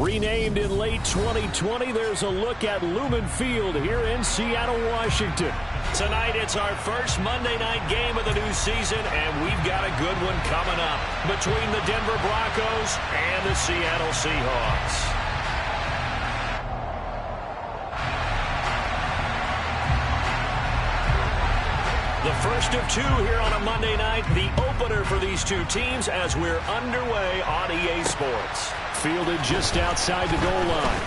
Renamed in late 2020, there's a look at Lumen Field here in Seattle, Washington. Tonight, it's our first Monday night game of the new season, and we've got a good one coming up between the Denver Broncos and the Seattle Seahawks. The first of two here on a Monday night, the opener for these two teams as we're underway on EA Sports. Fielded just outside the goal line.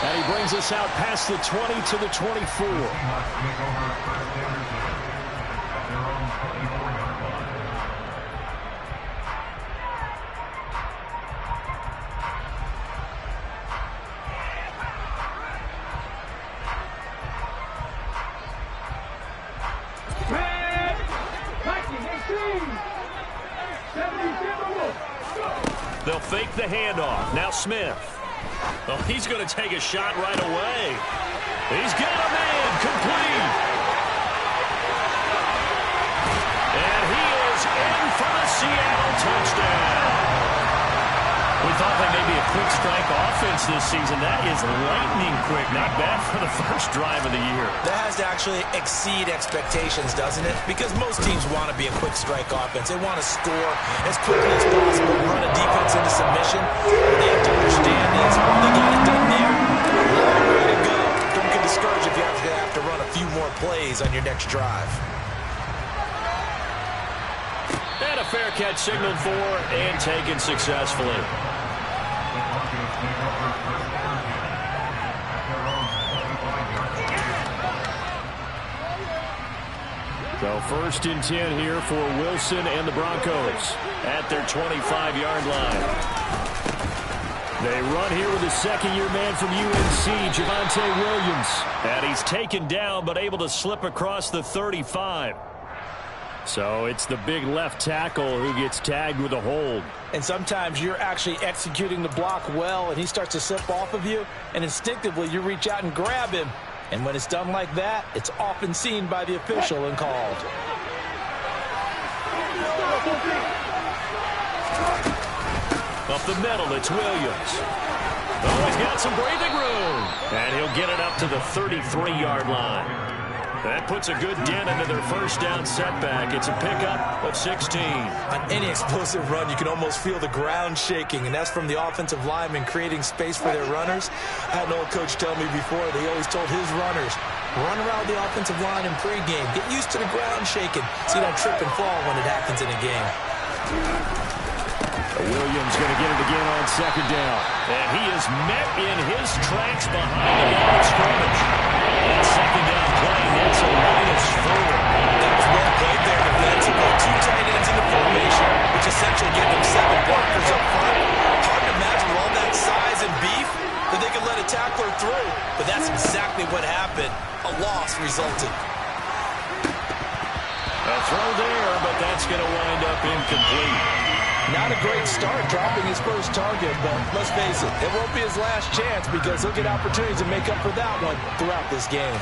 And he brings us out past the 20 to the 24. They'll fake the handoff. Now Smith. Oh, he's going to take a shot right away. He's got a man complete. And he is in for the Seattle touchdown. We thought they may be a quick strike offense this season. That is lightning quick. Not bad for the first drive of the year. That has to actually exceed expectations, doesn't it? Because most teams want to be a quick strike offense. They want to score as quickly as possible, run a defense into submission. What they have to understand is they got it done there. Long way to go. Don't get discouraged if you have to run a few more plays on your next drive. And a fair catch signaled for and taken successfully. So first and 10 here for Wilson and the Broncos at their 25-yard line. They run here with a second-year man from UNC, Javonte Williams. And he's taken down but able to slip across the 35. So it's the big left tackle who gets tagged with a hold. And sometimes you're actually executing the block well, and he starts to slip off of you, and instinctively you reach out and grab him. And when it's done like that, it's often seen by the official and called. Up the middle, it's Williams. Oh, he's got some breathing room. And he'll get it up to the 33-yard line. That puts a good dent into their first down setback. It's a pickup of 16. On any explosive run, you can almost feel the ground shaking, and that's from the offensive linemen creating space for their runners. I had an old coach tell me before, they always told his runners, run around the offensive line in pregame. Get used to the ground shaking so you don't trip and fall when it happens in a game. Williams going to get it again on second down. And he is met in his tracks behind the line of scrimmage. That second down play, that's a -4. That was well played there defensively. Two tight ends in the formation, which essentially gave them 7 blockers up front. Hard to imagine with all that size and beef that they could let a tackler through. But that's exactly what happened. A loss resulted. A throw there, but that's going to wind up incomplete. Not a great start dropping his first target, but let's face it, it won't be his last chance because he'll get opportunities to make up for that one throughout this game.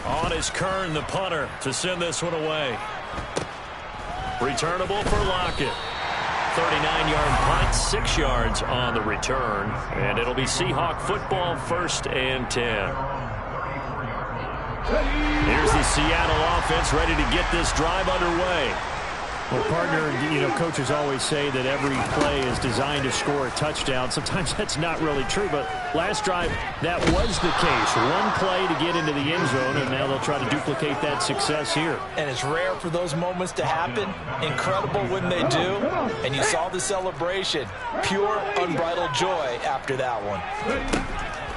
On is Kern, the punter, to send this one away. Returnable for Lockett. 39-yard punt, 6 yards on the return, and it'll be Seahawk football, 1st and 10. Here's the Seattle offense ready to get this drive underway. Well, partner, coaches always say that every play is designed to score a touchdown. Sometimes that's not really true, but last drive, that was the case. One play to get into the end zone, and now they'll try to duplicate that success here. And it's rare for those moments to happen. Incredible when they do. And you saw the celebration. Pure, unbridled joy after that one.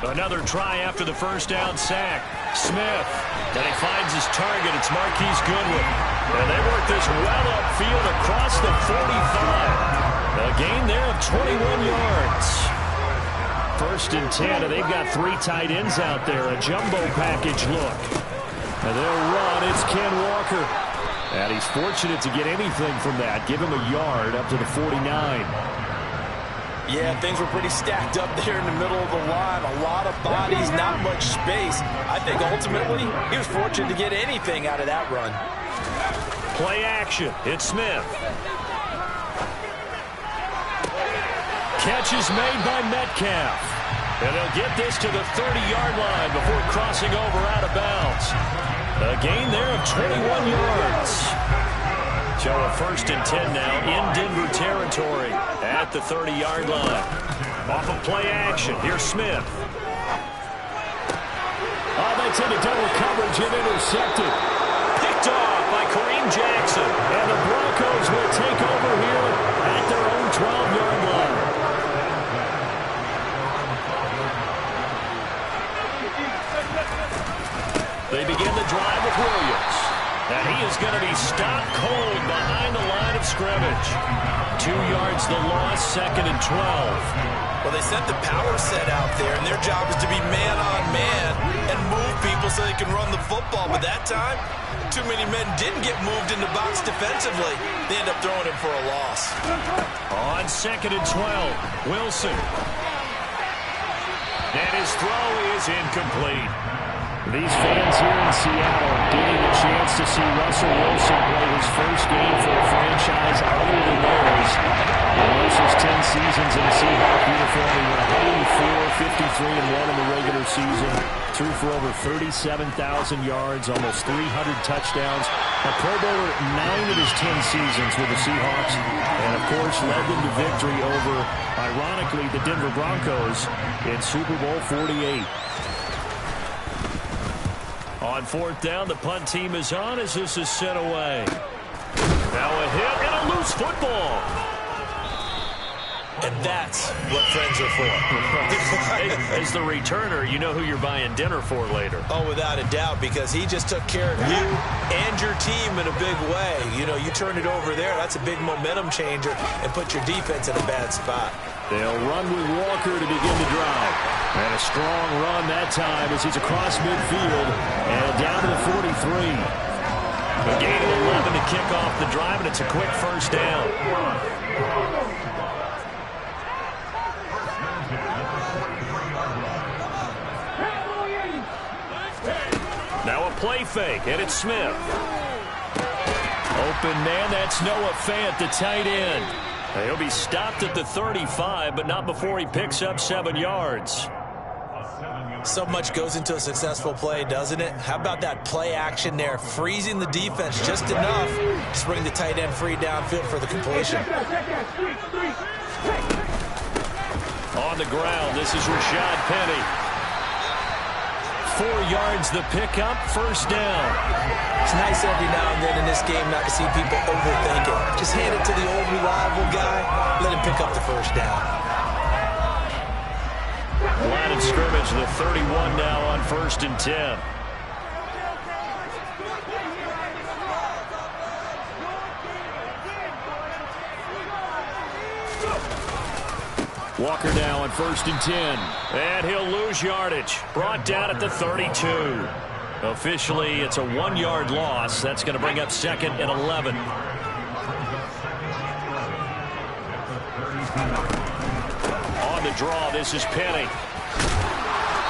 Another try after the first down sack. Smith. And he finds his target. It's Marquise Goodwin. And they work this well upfield across the 45. A gain there of 21 yards. 1st and 10, and they've got 3 tight ends out there. A jumbo package look. And they'll run. It's Ken Walker. And he's fortunate to get anything from that. Give him a yard up to the 49. Yeah, things were pretty stacked up there in the middle of the line. A lot of bodies, not much space. I think ultimately he was fortunate to get anything out of that run. Play action. It's Smith. Catch is made by Metcalf. And they'll get this to the 30-yard line before crossing over out of bounds. A gain there of 21 yards. So a 1st and 10 now in Denver territory at the 30-yard line. Off of play action. Here's Smith. Oh, that's into double coverage and intercepted. Picked off by Kareem Jackson. And the Broncos will take over here at their own 12-yard line. They begin the drive with Williams. And he is going to be stopped cold behind the line of scrimmage. 2 yards the loss, 2nd and 12. Well, they sent the power set out there, and their job is to be man-on-man and move people so they can run the football. But that time, too many men didn't get moved in the box defensively. They end up throwing him for a loss. On 2nd and 12, Wilson. And his throw is incomplete. These fans here in Seattle getting a chance to see Russell Wilson play his first game for a franchise other than theirs. In Russell's 10 seasons in a Seahawks uniform, he went 104, 53-1 in the regular season. Threw for over 37,000 yards, almost 300 touchdowns. A Pro Bowler 9 of his 10 seasons with the Seahawks. And, of course, led them to victory over, ironically, the Denver Broncos in Super Bowl 48. On 4th down, the punt team is on as this is sent away. Now a hit and a loose football. And that's what friends are for. As the returner, you know who you're buying dinner for later. Oh, without a doubt, because he just took care of you and your team in a big way. You know, you turn it over there, that's a big momentum changer and put your defense in a bad spot. They'll run with Walker to begin the drive. And a strong run that time as he's across midfield and down to the 43. A gain of 11 to kick off the drive, and it's a quick 1st down. Now a play fake, and it's Smith. Open man, that's Noah Fant, the tight end. He'll be stopped at the 35, but not before he picks up 7 yards. So much goes into a successful play, doesn't it? How about that play action there, freezing the defense just enough to bring the tight end free downfield for the completion. On the ground, this is Rashad Penny. 4 yards the pickup, 1st down. It's nice every now and then in this game not to see people overthink it. Just hand it to the old reliable guy, let him pick up the 1st down. Line of scrimmage, the 31 now on 1st and 10. Walker now on 1st and 10. And he'll lose yardage. Brought down at the 32. Officially, it's a 1-yard loss. That's going to bring up 2nd and 11. On the draw, this is Penny.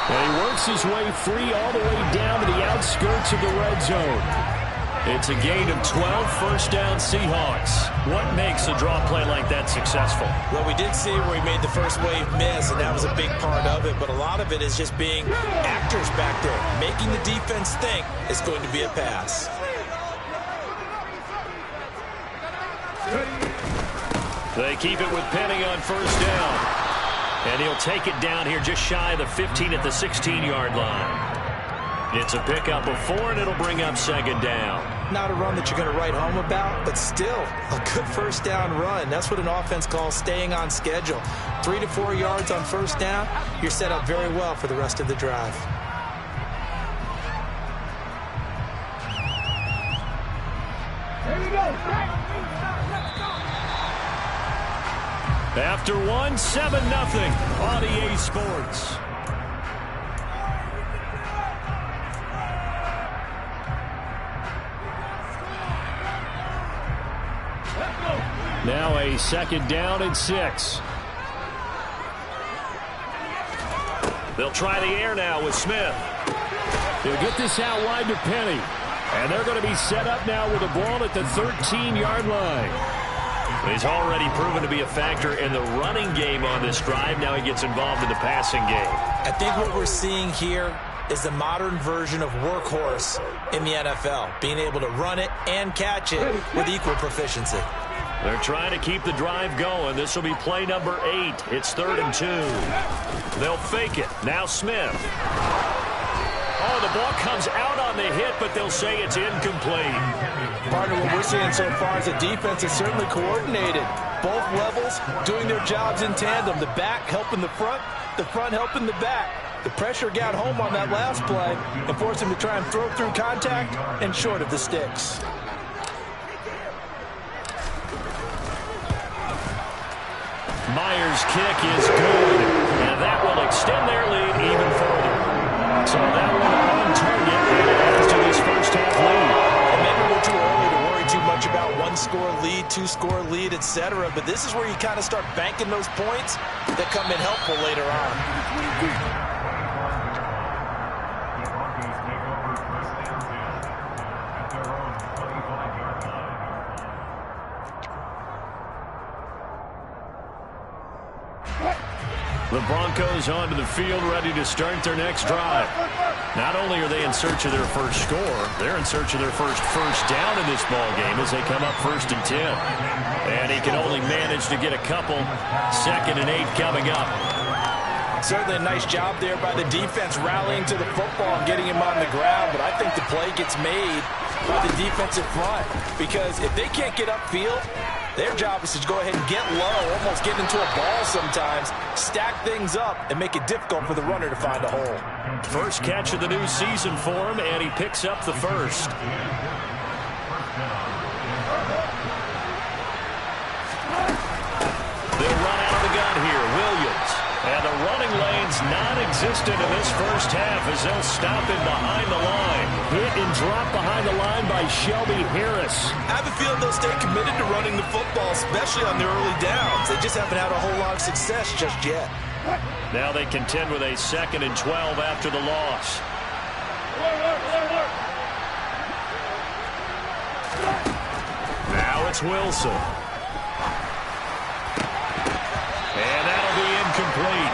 And he works his way free all the way down to the outskirts of the red zone. It's a gain of 12, 1st down Seahawks. What makes a draw play like that successful? Well, we did see where he made the first wave miss, and that was a big part of it. But a lot of it is just being actors back there, making the defense think it's going to be a pass. They keep it with Penny on 1st down. And he'll take it down here just shy of the 15 at the 16-yard line. It's a pickup of 4, and it'll bring up 2nd down. Not a run that you're going to write home about, but still a good 1st down run. That's what an offense calls staying on schedule. 3 to 4 yards on 1st down, you're set up very well for the rest of the drive. Here we go. After 1, 7-0 on EA Sports. Now a 2nd down and 6. They'll try the air now with Smith. They'll get this out wide to Penny. And they're going to be set up now with the ball at the 13-yard line. He's already proven to be a factor in the running game on this drive. Now he gets involved in the passing game. I think what we're seeing here is the modern version of workhorse in the NFL, being able to run it and catch it with equal proficiency. They're trying to keep the drive going. This will be play number 8. It's 3rd and 2. They'll fake it. Now Smith. Oh, the ball comes out on the hit, but they'll say it's incomplete. Partner, what we're seeing so far is the defense is certainly coordinated. Both levels doing their jobs in tandem. The back helping the front helping the back. The pressure got home on that last play and forced him to try and throw through contact and short of the sticks. Myers' kick is good, and that will extend their lead even further. So that one on target, and it adds to this first half lead. And maybe we're too early to worry too much about 1-score lead, 2-score lead, etc. But this is where you kind of start banking those points that come in helpful later on. The Broncos onto the field, ready to start their next drive. Not only are they in search of their first score, they're in search of their first down in this ball game as they come up 1st and 10. And he can only manage to get a couple. 2nd and 8 coming up. Certainly a nice job there by the defense rallying to the football and getting him on the ground, but I think the play gets made by the defensive front because if they can't get upfield, their job is to go ahead and get low, almost get into a ball sometimes, stack things up, and make it difficult for the runner to find a hole. First catch of the new season for him, and he picks up the first. They'll run out of the gun here. Williams. And the running lane's non-existent in this first half as they'll stop him behind the line. Hit and drop behind the line by Shelby Harris. I have a feeling they'll stay committed to running the football, especially on their early downs. They just haven't had a whole lot of success just yet. Now they contend with a 2nd and 12 after the loss. Now it's Wilson. And that'll be incomplete.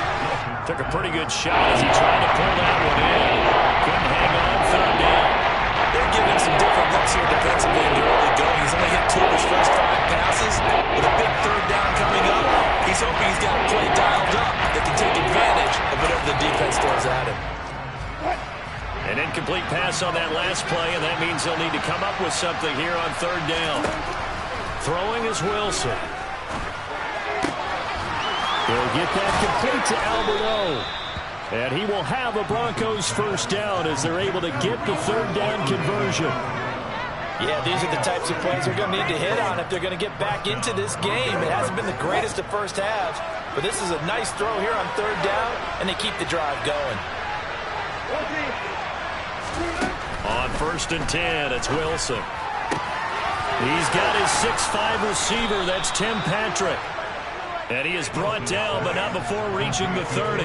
Took a pretty good shot as he tried to pull that one in. Couldn't hang on 3rd down. They're giving some different looks here defensively in the early going. He's only hit 2 of his first 5 passes. With a big 3rd down coming up, he's hoping he's got a play dialed up that can take advantage of whatever the defense throws at him. An incomplete pass on that last play, and that means they'll need to come up with something here on 3rd down. Throwing is Wilson. He'll get that complete to Alberto. And he will have a Broncos first down as they're able to get the 3rd down conversion. Yeah, these are the types of plays they're going to need to hit on if they're going to get back into this game. It hasn't been the greatest of first halves, but this is a nice throw here on 3rd down, and they keep the drive going. On 1st and 10, it's Wilson. He's got his 6'5 receiver. That's Tim Patrick. And he is brought down, but not before reaching the 30.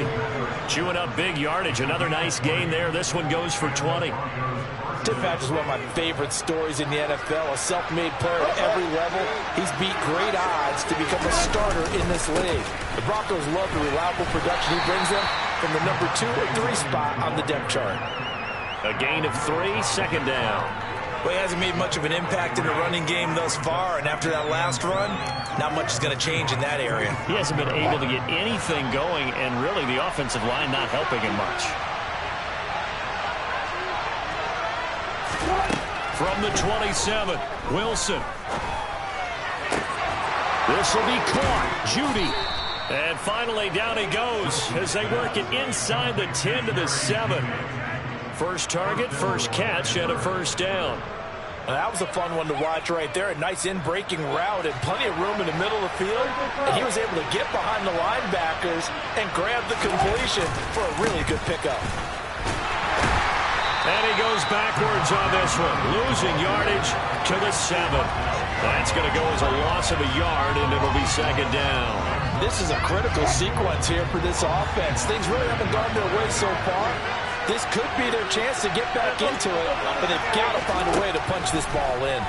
Chewing up big yardage. Another nice gain there. This one goes for 20. Tim Patrick is one of my favorite stories in the NFL. A self-made player at every level. He's beat great odds to become a starter in this league. The Broncos love the reliable production he brings them from the number 2 or 3 spot on the depth chart. A gain of 3, 2nd down. Well, he hasn't made much of an impact in the running game thus far, and after that last run, not much is going to change in that area. He hasn't been able to get anything going, and really the offensive line not helping him much. From the 27, Wilson. This will be caught. Judy. And finally down he goes as they work it inside the 10 to the 7. First target, first catch, and a first down. That was a fun one to watch right there. A nice in-breaking route and plenty of room in the middle of the field. And he was able to get behind the linebackers and grab the completion for a really good pickup. And he goes backwards on this one, losing yardage to the 7. That's going to go as a loss of a yard, and it'll be 2nd down. This is a critical sequence here for this offense. Things really haven't gone their way so far. This could be their chance to get back into it, but they've got to find a way to punch this ball in.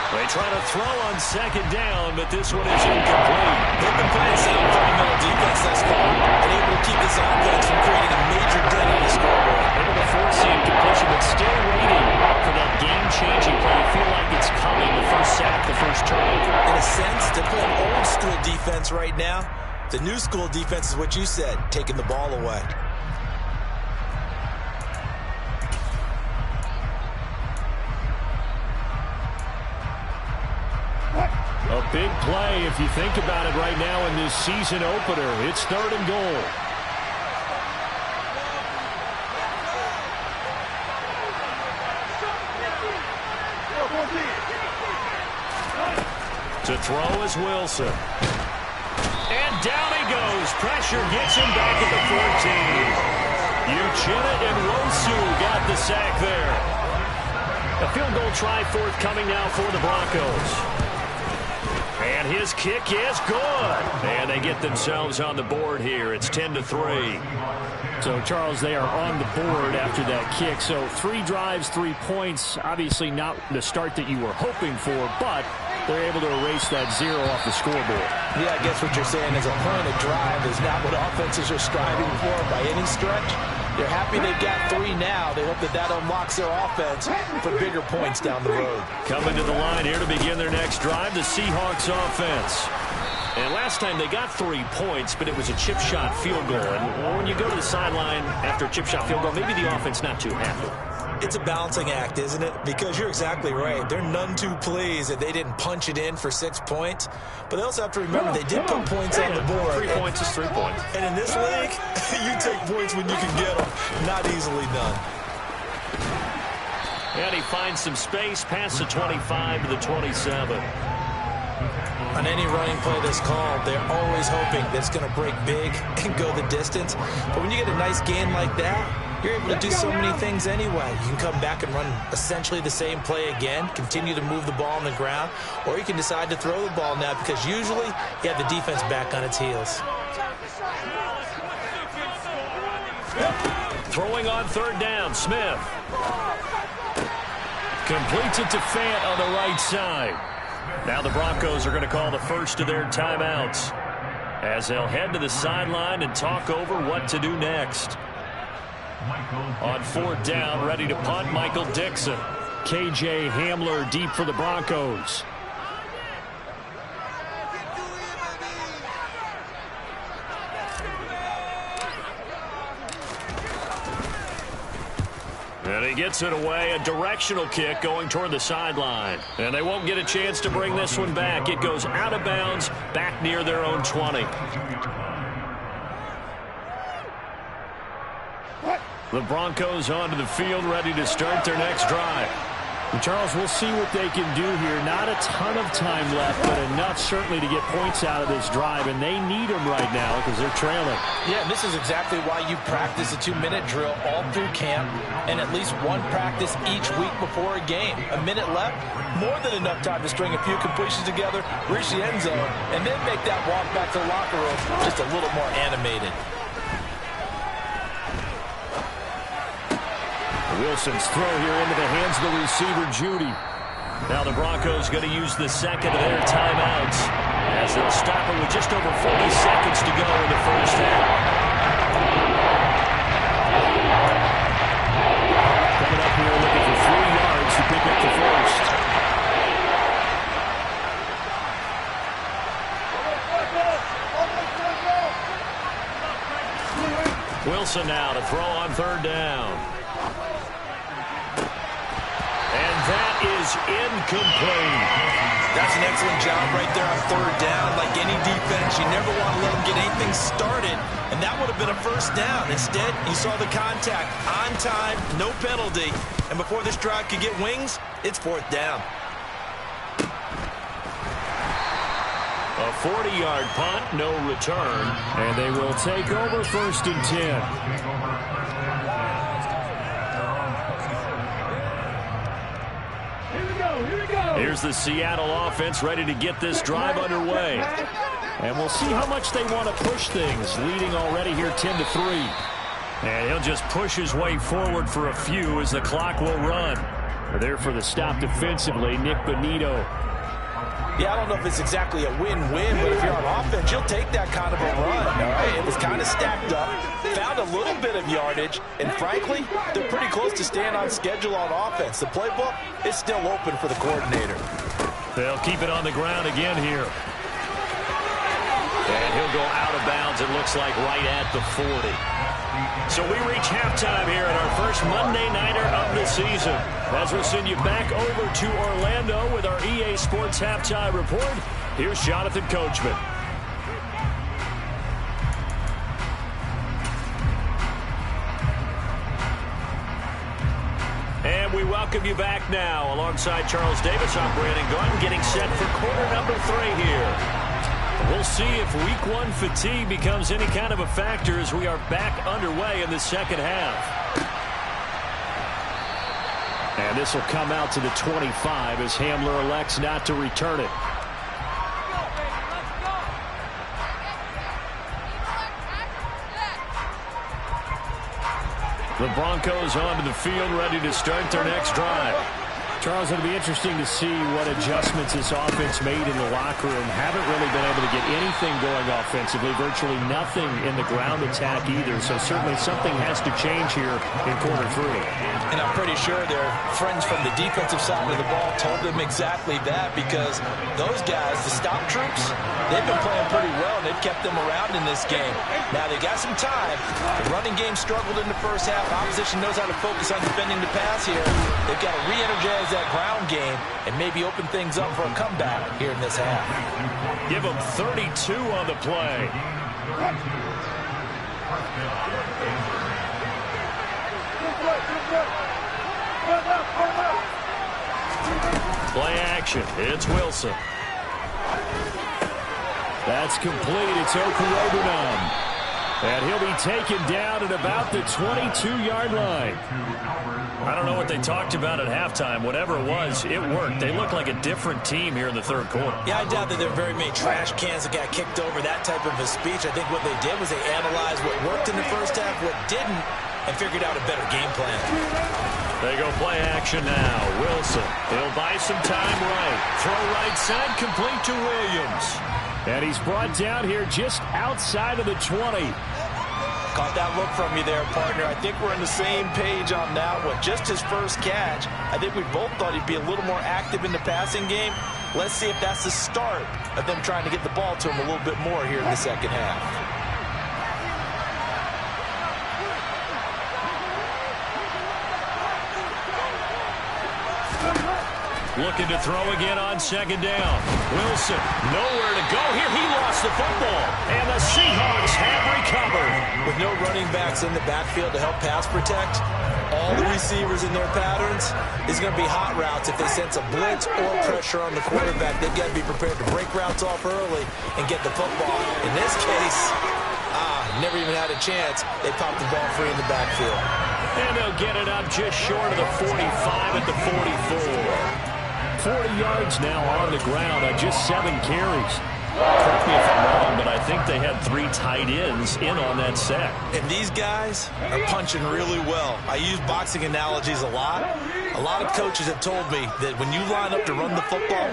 They try to throw on second down, but this one is incomplete. They've been playing sound fundamental defense thus far and able to keep this offense from creating a major dent on the scoreboard. Able to force the incompletion, but still waiting for that game-changing play. You feel like it's coming, the first sack, the first turnover. In a sense, they're playing old-school defense right now. The new-school defense is what you said, taking the ball away. A big play if you think about it right now in this season opener. It's 3rd and goal. To throw is Wilson. And down he goes. Pressure gets him back at the 14. Uchenna and Rosu got the sack there. A field goal try forthcoming now for the Broncos. And his kick is good. And they get themselves on the board here. It's 10-3. So, Charles, they are on the board after that kick. So 3 drives, 3 points. Obviously not the start that you were hoping for, but they're able to erase that 0 off the scoreboard. Yeah, I guess what you're saying is a point of drive is not what offenses are striving for by any stretch. They're happy they've got 3 now. They hope that that unlocks their offense for bigger points down the road. Coming to the line here to begin their next drive, the Seahawks offense. And last time they got 3 points, but it was a chip shot field goal. And when you go to the sideline after a chip shot field goal, maybe the offense not too happy. It's a balancing act, isn't it? Because you're exactly right. They're none too pleased that they didn't punch it in for 6 points. But they also have to remember they did put points on the board. 3 points is 3 points. And in this league, you take points when you can get them. Not easily done. And he finds some space past the 25 to the 27. On any running play that's called, they're always hoping that it's going to break big and go the distance. But when you get a nice gain like that, you're able to do so many things anyway. You can come back and run essentially the same play again, continue to move the ball on the ground, or you can decide to throw the ball now because usually you have the defense back on its heels. Throwing on 3rd down, Smith. Completes it to Fant on the right side. Now the Broncos are going to call the first of their timeouts as they'll head to the sideline and talk over what to do next. On 4th down, ready to punt, Michael Dixon. KJ Hamler deep for the Broncos. And he gets it away, a directional kick going toward the sideline. And they won't get a chance to bring this one back. It goes out of bounds, back near their own 20. The Broncos onto the field, ready to start their next drive. And Charles, we'll see what they can do here. Not a ton of time left, but enough certainly to get points out of this drive, and they need them right now because they're trailing. Yeah, and this is exactly why you practice a 2-minute drill all through camp and at least one practice each week before a game. A minute left, more than enough time to string a few completions together, reach the end zone, and then make that walk back to the locker room just a little more animated. Wilson's throw here into the hands of the receiver, Judy. Now the Broncos going to use the second of their timeouts as they'll stop it with just over 40 seconds to go in the first half. Coming up here looking for 3 yards to pick up the first. Wilson now to throw on 3rd down. That is incomplete. That's an excellent job right there on 3rd down. Like any defense, you never want to let them get anything started, and that would have been a first down. Instead, you saw the contact on time, no penalty, and before this drive could get wings, it's 4th down. A 40-yard punt, no return. And they will take over 1st and 10. Here's the Seattle offense ready to get this drive underway. And we'll see how much they want to push things, leading already here 10-3. And he'll just push his way forward for a few as the clock will run. There for the stop defensively, Nick Bonito. Yeah, I don't know if it's exactly a win-win, but if you're on offense, you'll take that kind of a run. All right, it was kind of stacked up, found a little bit of yardage, and frankly, they're pretty close to staying on schedule on offense. The playbook is still open for the coordinator. They'll keep it on the ground again here. And he'll go out of bounds, it looks like, right at the 40. So we reach halftime here at our first Monday Nighter of the season. As we'll send you back over to Orlando with our EA Sports Halftime Report, here's Jonathan Coachman. And we welcome you back now. Alongside Charles Davis, I'm Brandon Gunn, getting set for quarter number 3 here. We'll see if week 1 fatigue becomes any kind of a factor as we are back underway in the second half. And this will come out to the 25 as Hamler elects not to return it. The Broncos onto the field, ready to start their next drive. Charles, it'll be interesting to see what adjustments this offense made in the locker room. Haven't really been able to get anything going offensively, virtually nothing in the ground attack either. So certainly something has to change here in quarter 3. And I'm pretty sure their friends from the defensive side of the ball told them exactly that, because those guys, the stop troops, they've been playing pretty well, and they've kept them around in this game. Now, they got some time. The running game struggled in the first half. Opposition knows how to focus on defending the pass here. They've got to re-energize that ground game and maybe open things up for a comeback here in this half. Give them 32 on the play. Play action. It's Wilson. That's complete. It's Okurobunan. And he'll be taken down at about the 22-yard line. I don't know what they talked about at halftime. Whatever it was, it worked. They look like a different team here in the third quarter. Yeah, I doubt that there were very many trash cans that got kicked over, that type of a speech. I think what they did was they analyzed what worked in the first half, what didn't, and figured out a better game plan. They go play action now. Wilson, he'll buy some time right. Throw right side, complete to Williams. And he's brought down here just outside of the 20. Caught that look from you there, partner. I think we're on the same page on that one. Just his first catch. I think we both thought he'd be a little more active in the passing game. Let's see if that's the start of them trying to get the ball to him a little bit more here in the second half. Looking to throw again on second down. Wilson, nowhere to go here. He lost the football. And the Seahawks have recovered. With no running backs in the backfield to help pass protect, all the receivers in their patterns, is going to be hot routes if they sense a blitz or pressure on the quarterback. They've got to be prepared to break routes off early and get the football. In this case, never even had a chance. They popped the ball free in the backfield. And they'll get it up just short of the 45 at the 44. 40 yards now on the ground on just 7 carries. Correct me if I'm wrong, but I think they had 3 tight ends in on that set. And these guys are punching really well. I use boxing analogies a lot. A lot of coaches have told me that when you line up to run the football,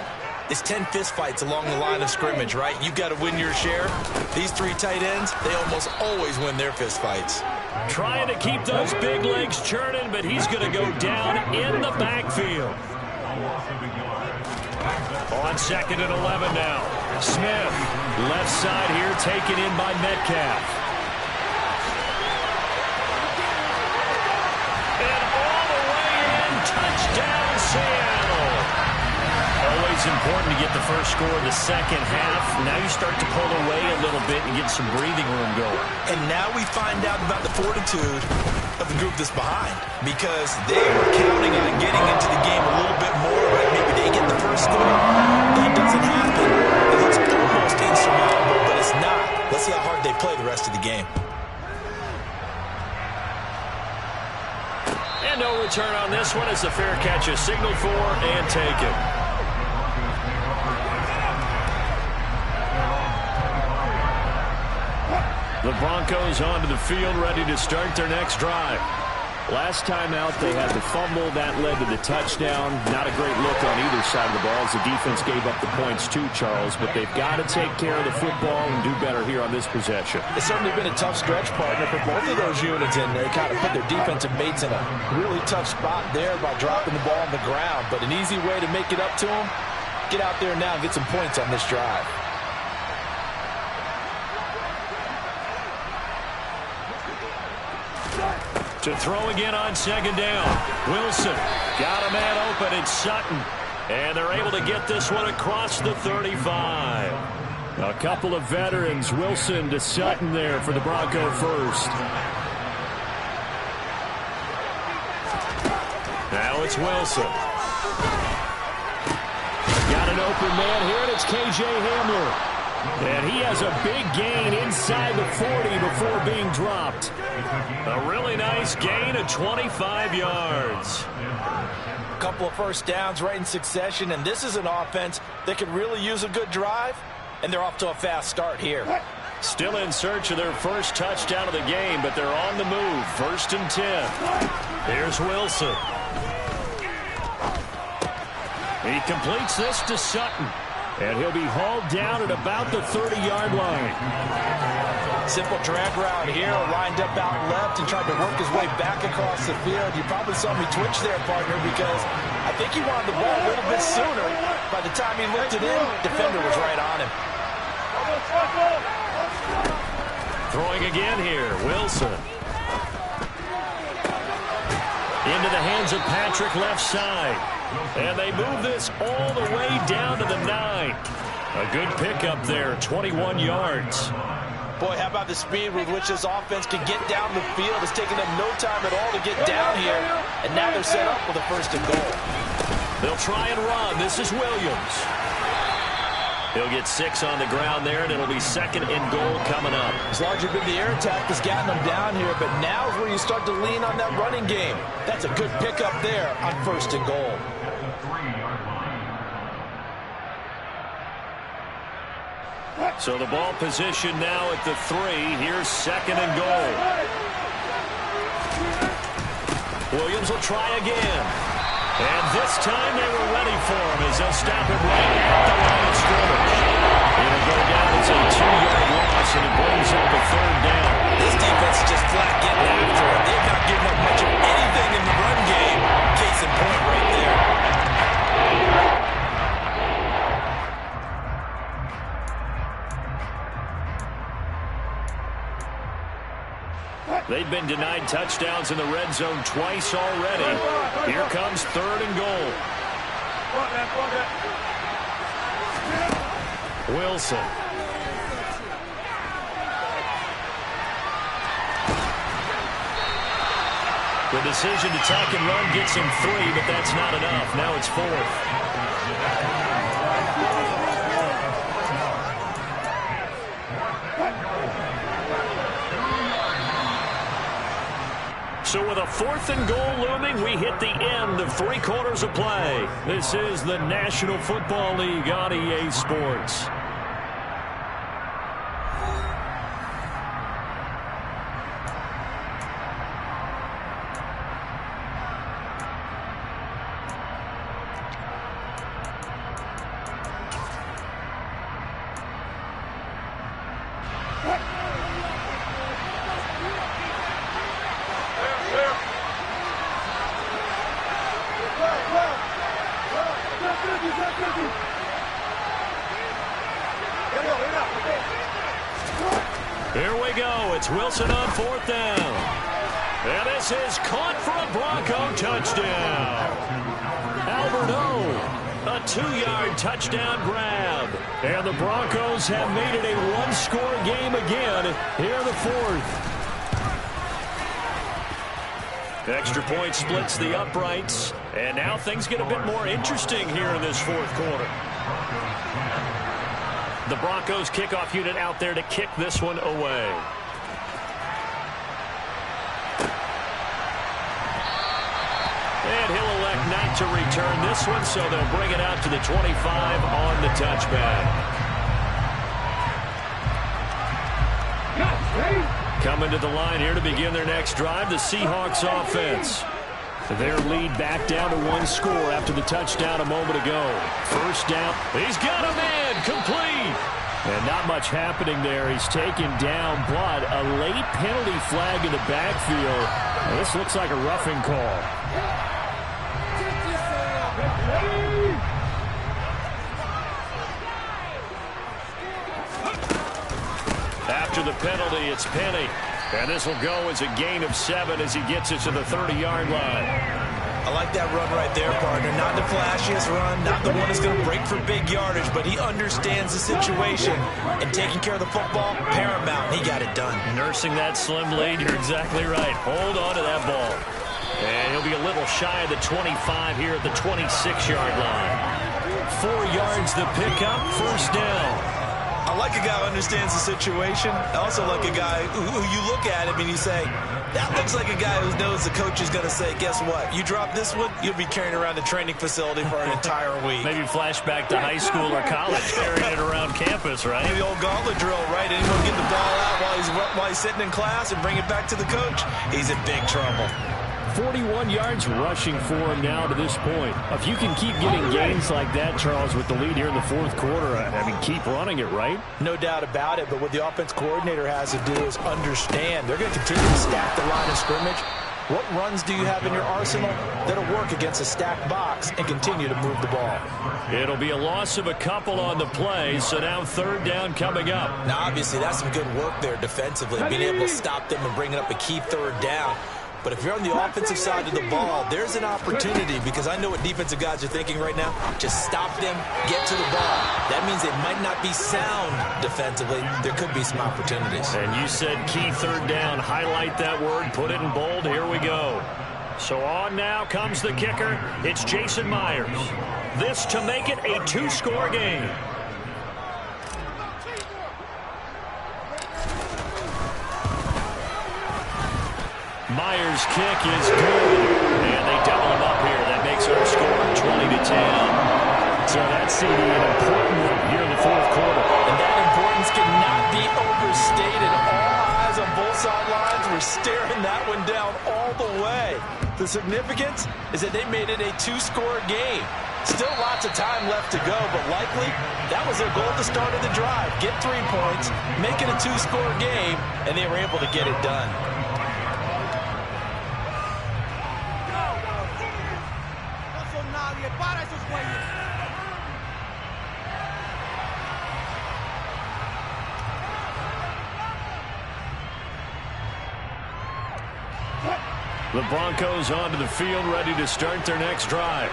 it's 10 fist fights along the line of scrimmage, right? You've got to win your share. These 3 tight ends, they almost always win their fist fights. Trying to keep those big legs churning, but he's going to go down in the backfield. On second and 11 now. Smith, left side here, taken in by Metcalf. And all the way in, touchdown Seattle. Always important to get the first score in the second half. Now you start to pull away a little bit and get some breathing room going. And now we find out about the fortitude of the group that's behind, because they were counting on getting into the game a little bit more, right? Maybe they get the first score. That doesn't happen. It looks almost insurmountable, but it's not. Let's see how hard they play the rest of the game. And no return on this one as the fair catch is signaled for and taken. The Broncos onto the field, ready to start their next drive. Last time out, they had the fumble. That led to the touchdown. Not a great look on either side of the ball as the defense gave up the points too, Charles. But they've got to take care of the football and do better here on this possession. It's certainly been a tough stretch, partner, for both of those units, and they kind of put their defensive mates in a really tough spot there by dropping the ball on the ground. But an easy way to make it up to them, get out there now and get some points on this drive. To throw again on second down. Wilson got a man open. It's Sutton. And they're able to get this one across the 35. A couple of veterans. Wilson to Sutton there for the Bronco first. Now it's Wilson. Got an open man here, and it's K.J. Hamler. And he has a big gain inside the 40 before being dropped. A really nice gain of 25 yards. A couple of first downs right in succession, and this is an offense that could really use a good drive, and they're off to a fast start here. Still in search of their first touchdown of the game, but they're on the move. 1st and 10. Here's Wilson. He completes this to Sutton. And he'll be hauled down at about the 30-yard line. Simple drag route here, lined up out left and tried to work his way back across the field. You probably saw me twitch there, partner, because I think he wanted the ball a little bit sooner. By the time he looked it in, defender was right on him. Throwing again here, Wilson. Into the hands of Patrick left side. And they move this all the way down to the 9. A good pickup there, 21 yards. Boy, how about the speed with which this offense can get down the field? It's taken them no time at all to get down here. And now they're set up with a 1st and goal. They'll try and run. This is Williams. He'll get 6 on the ground there, and it'll be 2nd and goal coming up. It's largely been the air attack that's gotten them down here, but now is where you start to lean on that running game. That's a good pickup there on 1st and goal. So the ball position now at the 3. Here's 2nd and goal. Williams will try again. And this time they were ready for him as they'll stop him right at the line of scrimmage. It'll go down as a 2-yard loss, and it brings up a 3rd down. This defense is just flat getting after it. They've not given up much of anything in the run game. Case in point right there. They've been denied touchdowns in the red zone twice already. Here comes 3rd and goal. Wilson. The decision to tack and run gets him 3, but that's not enough. Now it's 4th. So with a 4th and goal looming, we hit the end of 3 quarters of play. This is the National Football League on EA Sports. Here we go. It's Wilson on 4th down. And this is caught for a Bronco touchdown. Albert O, a 2-yard touchdown grab. And the Broncos have made it a 1-score game again here in the 4th. Extra point splits the uprights. And now things get a bit more interesting here in this 4th quarter. The Broncos kickoff unit out there to kick this one away. And he'll elect not to return this one, so they'll bring it out to the 25 on the touchback. Coming to the line here to begin their next drive, the Seahawks offense. Their lead back down to 1 score after the touchdown a moment ago. First down. He's got a man complete. And not much happening there. He's taken down, but a late penalty flag in the backfield. Now, this looks like a roughing call. After the penalty, it's Penny. And this will go as a gain of 7 as he gets it to the 30-yard line. I like that run right there, partner. Not the flashiest run, not the one that's going to break for big yardage, but he understands the situation. And taking care of the football, paramount. He got it done. Nursing that slim lead, you're exactly right. Hold on to that ball. And he'll be a little shy of the 25 here at the 26-yard line. 4 yards the pickup, first down. I like a guy who understands the situation. I also like a guy who you look at him and you say, that looks like a guy who knows the coach is going to say, guess what? You drop this one, you'll be carrying around the training facility for an entire week. Maybe flashback to high school or college, carrying it around campus, right? Maybe the old gauntlet drill, right? Anyone get the ball out while he's sitting in class and bring it back to the coach? He's in big trouble. 41 yards rushing for him now to this point. If you can keep getting gains like that, Charles, with the lead here in the fourth quarter, I mean, keep running it, right? No doubt about it, but what the offense coordinator has to do is understand. They're going to continue to stack the line of scrimmage. What runs do you have in your arsenal that'll work against a stacked box and continue to move the ball? It'll be a loss of a couple on the play, so now third down coming up. Now, obviously, that's some good work there defensively, being able to stop them and bringing up a key third down. But if you're on the offensive side of the ball, there's an opportunity, because I know what defensive guys are thinking right now. Just stop them, get to the ball. That means they might not be sound defensively. There could be some opportunities. And you said key third down. Highlight that word, put it in bold. Here we go. So on now comes the kicker. It's Jason Myers. This to make it a 2-score game. Myers' kick is good, and they double him up here. That makes our score 20-10. So that's CD, an important one here in the fourth quarter. And that importance cannot be overstated. All eyes on both sidelines were staring that one down all the way. The significance is that they made it a 2-score game. Still lots of time left to go, but likely that was their goal at the start of the drive. Get 3 points, make it a 2-score game, and they were able to get it done. The Broncos onto the field, ready to start their next drive.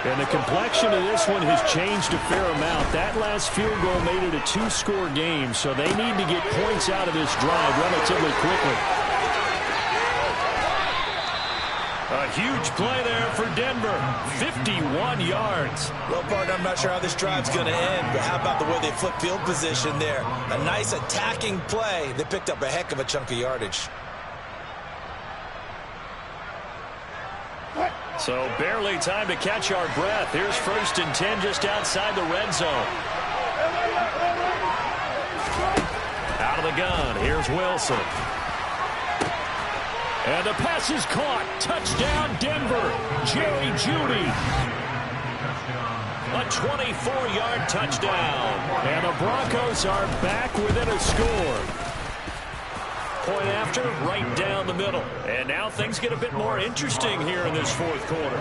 And the complexion of this one has changed a fair amount. That last field goal made it a 2-score game, so they need to get points out of this drive relatively quickly. A huge play there for Denver. 51 yards. Well, partner, I'm not sure how this drive's going to end, but how about the way they flip field position there? A nice attacking play. They picked up a heck of a chunk of yardage. So barely time to catch our breath. Here's 1st and 10 just outside the red zone. Out of the gun. Here's Wilson. And the pass is caught. Touchdown, Denver. Jerry Jeudy. A 24-yard touchdown. And the Broncos are back within a score. Point after, right down the middle. And now things get a bit more interesting here in this fourth quarter.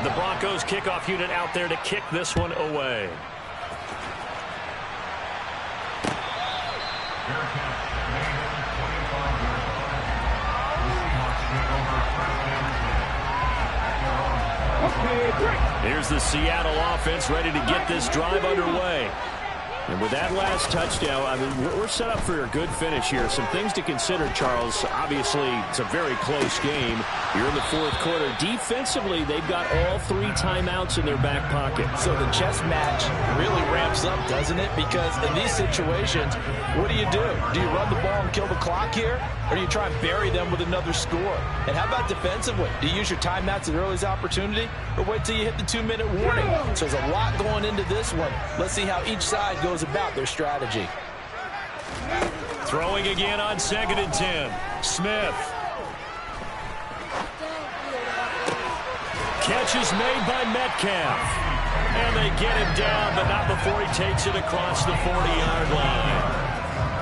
The Broncos kickoff unit out there to kick this one away. Here's the Seattle offense ready to get this drive underway. And with that last touchdown, I mean, we're set up for a good finish here. Some things to consider, Charles. Obviously, it's a very close game. You're in the fourth quarter. Defensively, they've got all 3 timeouts in their back pocket. So the chess match really ramps up, doesn't it? Because in these situations, what do? Do you run the ball and kill the clock here? Or do you try and bury them with another score? And how about defensively? Do you use your timeouts at earliest opportunity? Or wait till you hit the 2-minute warning? So there's a lot going into this one. Let's see how each side goes about their strategy. Throwing again on 2nd and 10. Smith. Catch is made by Metcalf. And they get him down, but not before he takes it across the 40-yard line.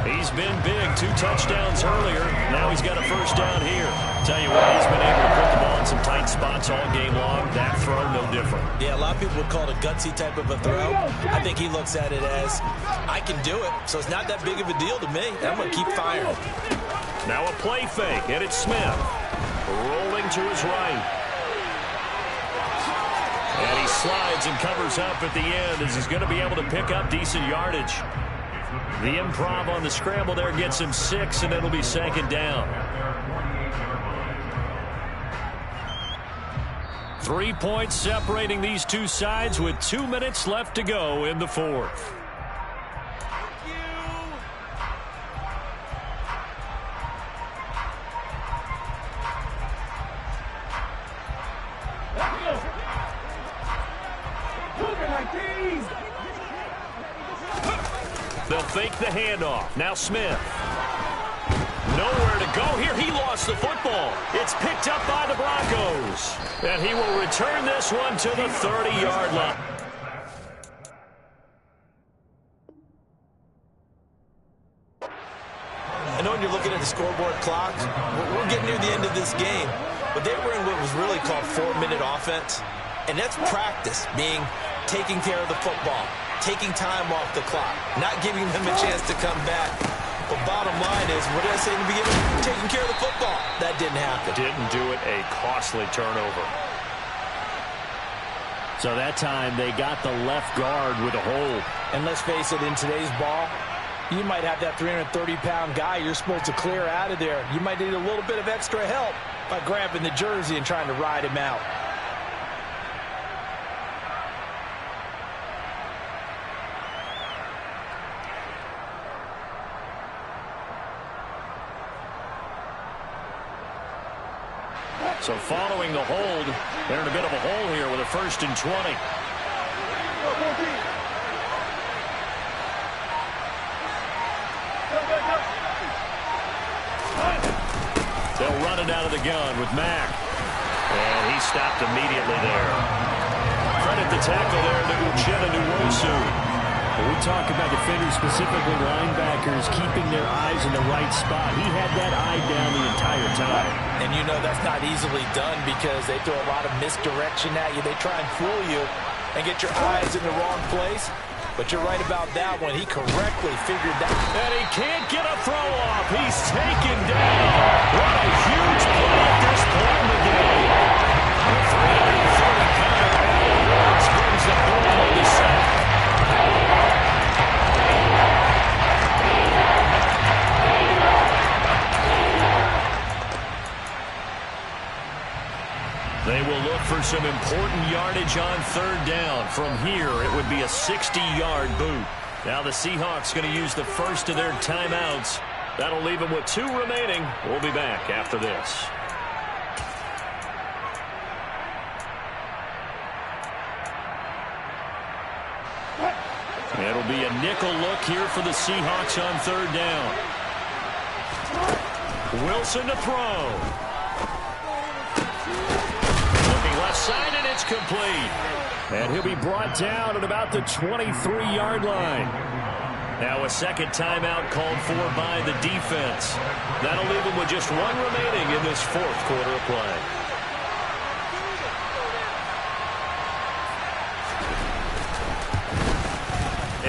He's been big. 2 touchdowns earlier. Now he's got a first down here. Tell you what, he's been able to put the ball in some tight spots all game long. That throw, no different. Yeah, a lot of people would call it a gutsy type of a throw. I think he looks at it as, I can do it, so it's not that big of a deal to me. I'm going to keep firing. Now a play fake, and it's Smith. Rolling to his right. And he slides and covers up at the end as he's going to be able to pick up decent yardage. The improv on the scramble there gets him 6, and it'll be 2nd down. 3 points separating these two sides with 2 minutes left to go in the 4th. They'll fake the handoff. Now Smith. Nowhere to go here. He lost the football. It's picked up by the Broncos. And he will return this one to the 30-yard line. I know when you're looking at the scoreboard clock, we're getting near the end of this game. But they were in what was really called 4-minute offense. And that's practice, being taking care of the football, taking time off the clock, not giving them a chance to come back. But bottom line is, what did I say in the beginning? Taking care of the football. That didn't happen. Didn't do it. A costly turnover. So that time they got the left guard with a hold. And let's face it, in today's ball, you might have that 330-pound guy you're supposed to clear out of there. You might need a little bit of extra help by grabbing the jersey and trying to ride him out. So following the hold, they're in a bit of a hole here with a 1st and 20. They'll run it out of the gun with Mack. And he stopped immediately there. Credit the tackle there to Y1W1. We talk about defenders, specifically linebackers, keeping their eyes in the right spot. He had that eye down the entire time. And you know that's not easily done because they throw a lot of misdirection at you. They try and fool you and get your eyes in the wrong place. But you're right about that one. He correctly figured that. And he can't get a throw off. He's taken down. What a huge play at this point in the game. The 330-pounder Alan Woods brings the ball on the sack. They will look for some important yardage on 3rd down. From here, it would be a 60-yard boot. Now the Seahawks going to use the first of their timeouts. That'll leave them with 2 remaining. We'll be back after this. It'll be a nickel look here for the Seahawks on 3rd down. Wilson to throw. Left side, and it's complete. And he'll be brought down at about the 23-yard line. Now a second timeout called for by the defense. That'll leave him with just 1 remaining in this 4th quarter of play.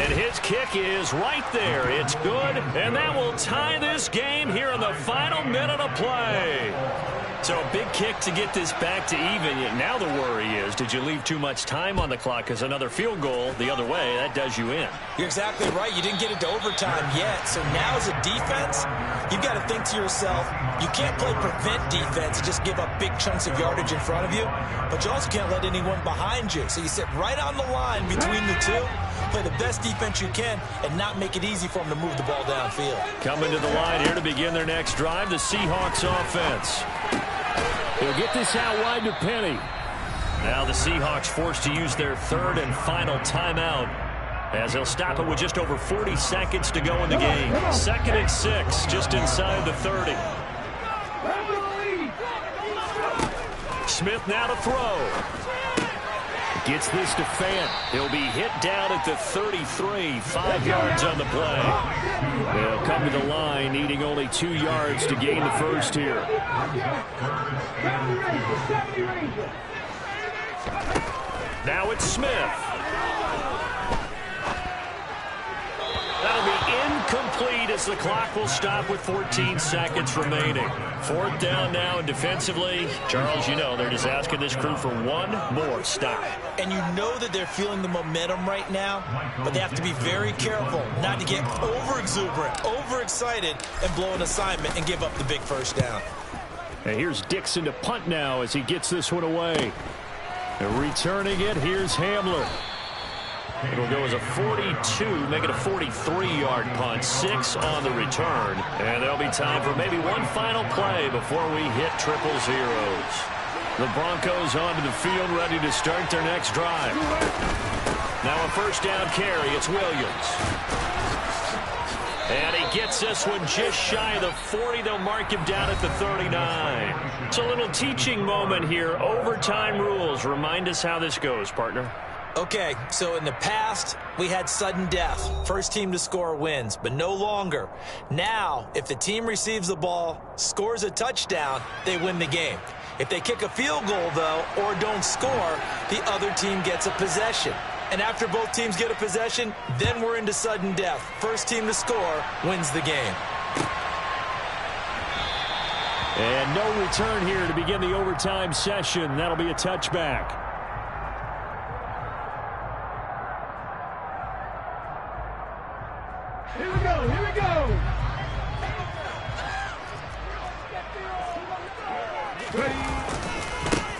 And his kick is right there. It's good, and that will tie this game here in the final minute of play. So a big kick to get this back to even. Now the worry is, did you leave too much time on the clock? Because another field goal the other way, that does you in. You're exactly right. You didn't get it to overtime yet. So now as a defense, you've got to think to yourself, you can't play prevent defense and just give up big chunks of yardage in front of you. But you also can't let anyone behind you. So you sit right on the line between the two, play the best defense you can, and not make it easy for them to move the ball downfield. Coming to the line here to begin their next drive, the Seahawks offense. They'll get this out wide to Penny. Now the Seahawks forced to use their 3rd and final timeout. as they'll stop it with just over 40 seconds to go in the game. 2nd and 6, just inside the 30. Smith now to throw. Gets this to Fant. He'll be hit down at the 33, 5 yards on the play. They'll come to the line, needing only 2 yards to gain the first here. Now it's Smith. That'll be incomplete as the clock will stop with 14 seconds remaining. 4th down now, and defensively, Charles, you know, they're just asking this crew for one more stop. And you know that they're feeling the momentum right now, but they have to be very careful not to get over-exuberant, overexcited, and blow an assignment and give up the big first down. And here's Dixon to punt now as he gets this one away. And returning it, here's Hamler. It'll go as a 42, make it a 43-yard punt, 6 on the return. And there'll be time for maybe one final play before we hit triple zeros. The Broncos onto the field, ready to start their next drive. Now a first down carry, it's Williams. And he gets this one just shy of the 40. They'll mark him down at the 39. It's a little teaching moment here. Overtime rules. Remind us how this goes, partner. Okay, so in the past, we had sudden death. First team to score wins, but no longer. Now, if the team receives the ball, scores a touchdown, they win the game. If they kick a field goal, though, or don't score, the other team gets a possession. And after both teams get a possession, then we're into sudden death. First team to score wins the game. And no return here to begin the overtime session. That'll be a touchback. Here we go, here we go.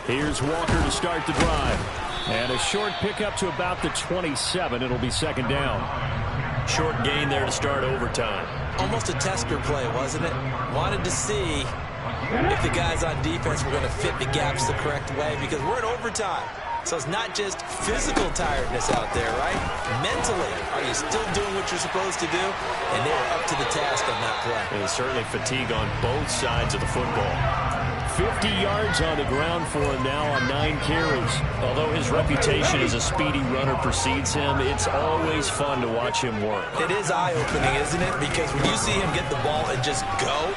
Here's Walker to start the drive. And a short pickup to about the 27. It'll be 2nd down. Short gain there to start overtime. Almost a tester play, wasn't it? Wanted to see if the guys on defense were going to fit the gaps the correct way, because we're in overtime. So it's not just physical tiredness out there, right? Mentally, are you still doing what you're supposed to do? And they were up to the task on that play. And certainly fatigue on both sides of the football. 50 yards on the ground for him now on 9 carries. Although his reputation as a speedy runner precedes him, it's always fun to watch him work. It is eye-opening, isn't it? Because when you see him get the ball and just go,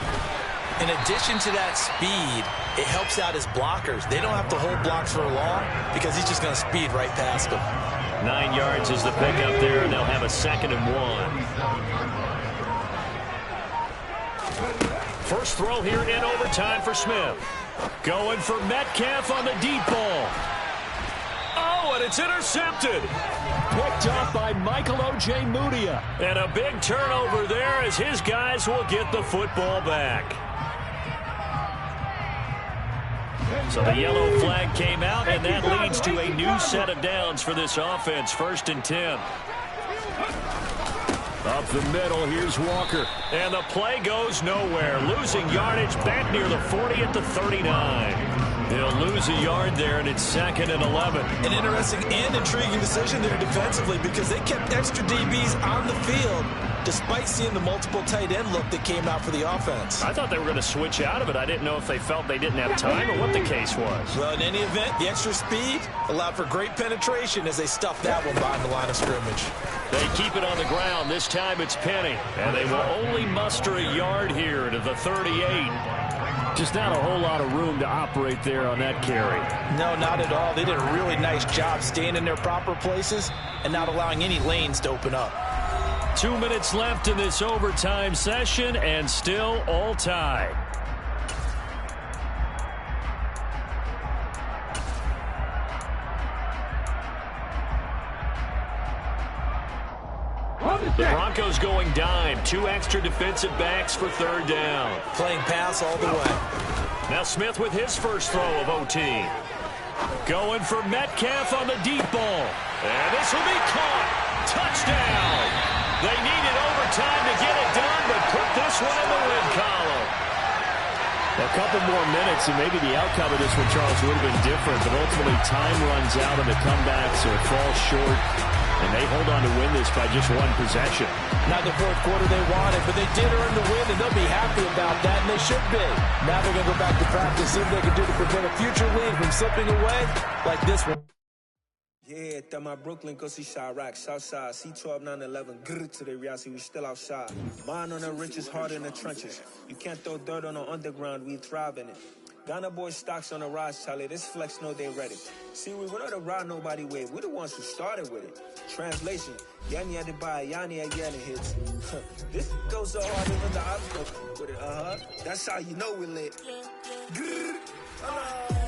in addition to that speed, it helps out his blockers. They don't have to hold blocks for long because he's just going to speed right past them. 9 yards is the pickup there, and they'll have a 2nd and 1. First throw here in overtime for Smith. Going for Metcalf on the deep ball. Oh, and it's intercepted. Picked up by Michael O.J. Mudia. And a big turnover there as his guys will get the football back. So the yellow flag came out, and that leads to a new set of downs for this offense. 1st and 10. Up the middle, here's Walker. And the play goes nowhere. Losing yardage back near the 40 at the 39. They'll lose a yard there, and it's 2nd and 11. An interesting and intriguing decision there defensively, because they kept extra DBs on the field despite seeing the multiple tight end look that came out for the offense. I thought they were going to switch out of it. I didn't know if they felt they didn't have time or what the case was. Well, in any event, the extra speed allowed for great penetration as they stuffed that one behind the line of scrimmage. They keep it on the ground. This time it's Penny. And they will only muster a yard here to the 38. Just not a whole lot of room to operate there on that carry. No, not at all. They did a really nice job staying in their proper places and not allowing any lanes to open up. 2 minutes left in this overtime session, and still all tied. The Broncos going dime. 2 extra defensive backs for 3rd down. Playing pass all the way. Now Smith with his first throw of OT. Going for Metcalf on the deep ball. And this will be caught. Touchdown. They needed overtime to get it done, but put this one in the win column. A couple more minutes, and maybe the outcome of this one, Charles, would have been different, but ultimately time runs out on the comeback, so it falls short. And they hold on to win this by just one possession. Not the fourth quarter they wanted, but they did earn the win, and they'll be happy about that, and they should be. Now they're going to go back to practice, see what they can do to prevent a future lead from slipping away like this one. Yeah, that my Brooklyn, go see Chirac, Southside, C12, 911, grr to the reality, we still outside. Mine on the riches, hard in the trenches. You can't throw dirt on the underground, we thrive in it. Ghana boys stocks on the rise, Charlie, this flex know they ready. See, we went on the ride nobody wave, we the ones who started with it. Translation, Yanni had to buy, Yanni again hits. This goes so hard even the opposite with it, that's how you know we lit. Grr.